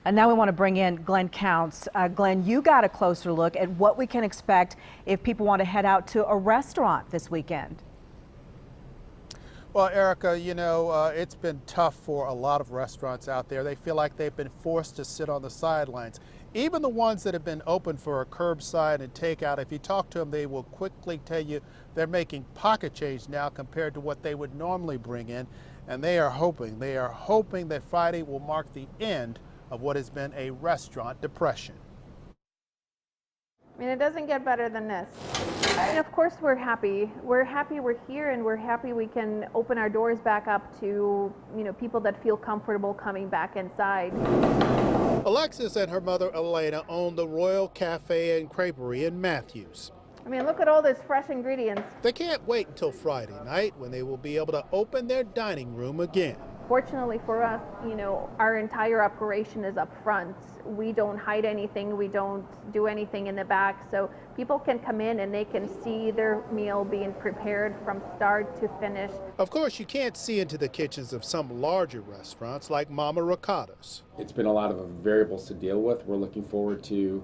And now we want to bring in Glenn Counts. Glenn, you got a closer look at what we can expect if people want to head out to a restaurant this weekend. Well, Erica, it's been tough for a lot of restaurants out there. They feel like they've been forced to sit on the sidelines. Even the ones that have been open for a curbside and takeout, if you talk to them, they will quickly tell you they're making pocket change now compared to what they would normally bring in. And they are hoping that Friday will mark the end of what has been a restaurant depression. I mean, it doesn't get better than this. And of course we're happy. We're happy we're here, and we're happy we can open our doors back up to, people that feel comfortable coming back inside. Alexis and her mother Elena own the Royal Cafe and Creperie in Matthews. I mean, look at all those fresh ingredients. They can't wait until Friday night when they will be able to open their dining room again. Fortunately for us, our entire operation is up front. We don't hide anything. We don't do anything in the back. So people can come in and they can see their meal being prepared from start to finish. Of course, you can't see into the kitchens of some larger restaurants like Mama Ricotta's. It's been a lot of variables to deal with. We're looking forward to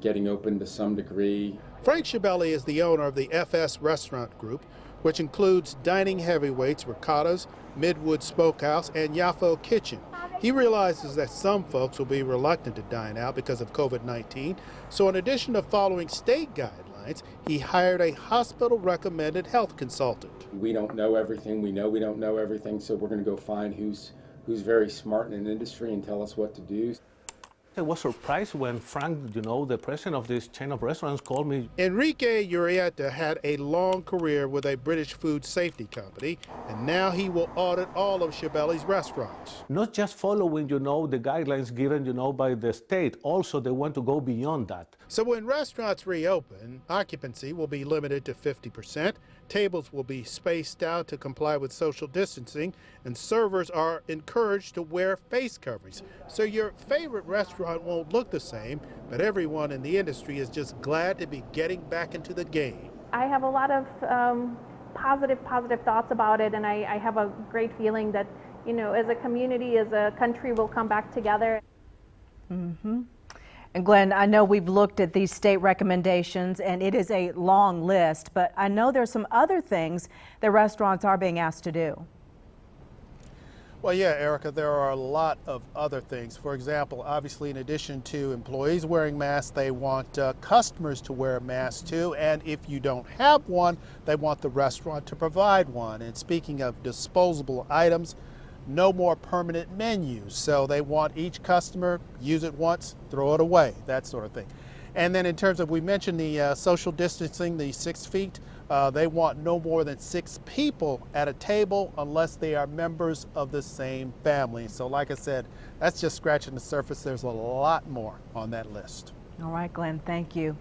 getting open to some degree. Frank Schiavelli is the owner of the FS Restaurant Group, which includes dining heavyweights, Ricotta's, Midwood Smokehouse, and Yafo Kitchen. He realizes that some folks will be reluctant to dine out because of COVID-19, so in addition to following state guidelines, he hired a hospital-recommended health consultant. We don't know everything. We know we don't know everything, so we're going to go find who's very smart in an industry and tell us what to do. I was surprised when Frank, the president of this chain of restaurants, called me. Enrique Urieta had a long career with a British food safety company, and now he will audit all of Schiavelli's restaurants. Not just following, the guidelines given, by the state. Also, they want to go beyond that. So when restaurants reopen, occupancy will be limited to 50%. Tables will be spaced out to comply with social distancing, and servers are encouraged to wear face coverings. So your favorite restaurant won't look the same, but everyone in the industry is just glad to be getting back into the game. I have a lot of positive thoughts about it, and I have a great feeling that, as a community, as a country, we'll come back together. Mm-hmm. And Glenn, I know we've looked at these state recommendations and it is a long list, but I know there's some other things that restaurants are being asked to do. Well, yeah, Erica, there are a lot of other things. For example, obviously, in addition to employees wearing masks, they want customers to wear a mask too. And if you don't have one, they want the restaurant to provide one. And speaking of disposable items, no more permanent menus. So they want each customer, use it once, throw it away, that sort of thing. And then in terms of, we mentioned the social distancing, the 6 feet, they want no more than 6 people at a table unless they are members of the same family. So like I said, that's just scratching the surface. There's a lot more on that list. All right, Glenn, thank you.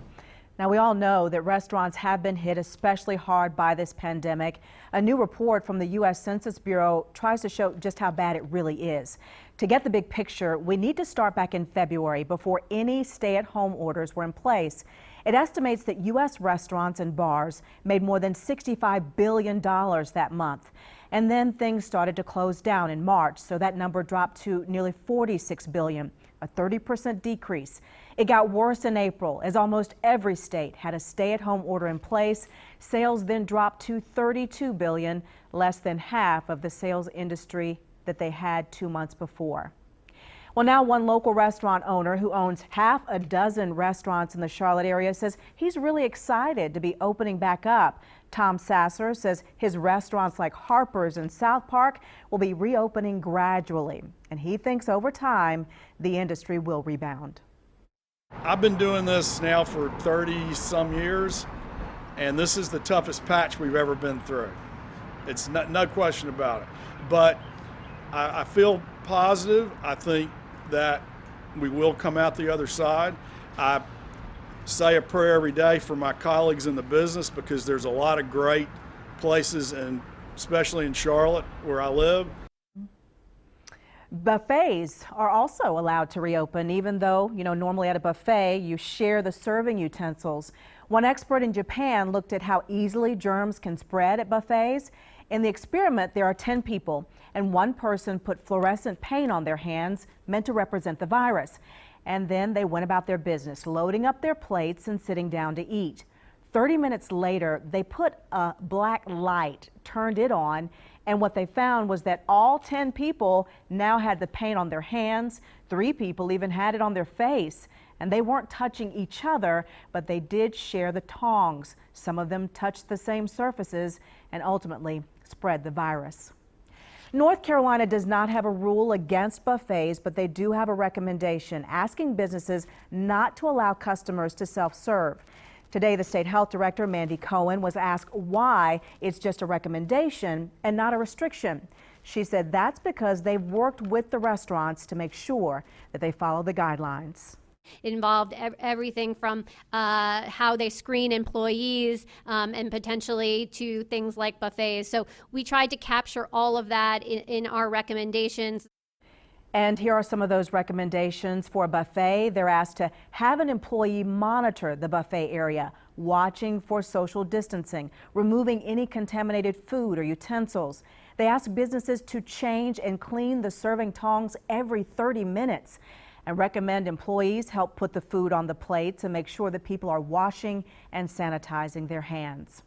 Now, we all know that restaurants have been hit especially hard by this pandemic. A new report from the U.S. Census Bureau tries to show just how bad it really is. To get the big picture, we need to start back in February before any stay-at-home orders were in place. It estimates that U.S. restaurants and bars made more than $65 billion that month. And then things started to close down in March, so that number dropped to nearly $46 billion, a 30% decrease. It got worse in April as almost every state had a stay-at-home order in place. Sales then dropped to $32 billion, less than half of the sales industry that they had 2 months before. Well, now one local restaurant owner who owns half a dozen restaurants in the Charlotte area says he's really excited to be opening back up. Tom Sasser says his restaurants like Harper's and South Park will be reopening gradually, and he thinks over time the industry will rebound. I've been doing this now for 30 some years, and this is the toughest patch we've ever been through. It's no question about it. But I feel positive. I think that we will come out the other side. I say a prayer every day for my colleagues in the business because there's a lot of great places, and especially in Charlotte where I live. Buffets are also allowed to reopen, even though, normally at a buffet you share the serving utensils. One expert in Japan looked at how easily germs can spread at buffets. In the experiment, there are 10 people, and one person put fluorescent paint on their hands meant to represent the virus. And then they went about their business, loading up their plates and sitting down to eat. 30 minutes later, they put a black light, turned it on, and what they found was that all 10 people now had the paint on their hands. 3 people even had it on their face. And they weren't touching each other, but they did share the tongs. Some of them touched the same surfaces and ultimately spread the virus. North Carolina does not have a rule against buffets, but they do have a recommendation asking businesses not to allow customers to self-serve. Today, the state health director, Mandy Cohen, was asked why it's just a recommendation and not a restriction. She said that's because they've worked with the restaurants to make sure that they follow the guidelines. It involved everything from how they screen employees and potentially to things like buffets. So we tried to capture all of that in our recommendations. And here are some of those recommendations for a buffet. They're asked to have an employee monitor the buffet area, watching for social distancing, removing any contaminated food or utensils. They ask businesses to change and clean the serving tongs every 30 minutes. And recommend employees help put the food on the plates and make sure that people are washing and sanitizing their hands.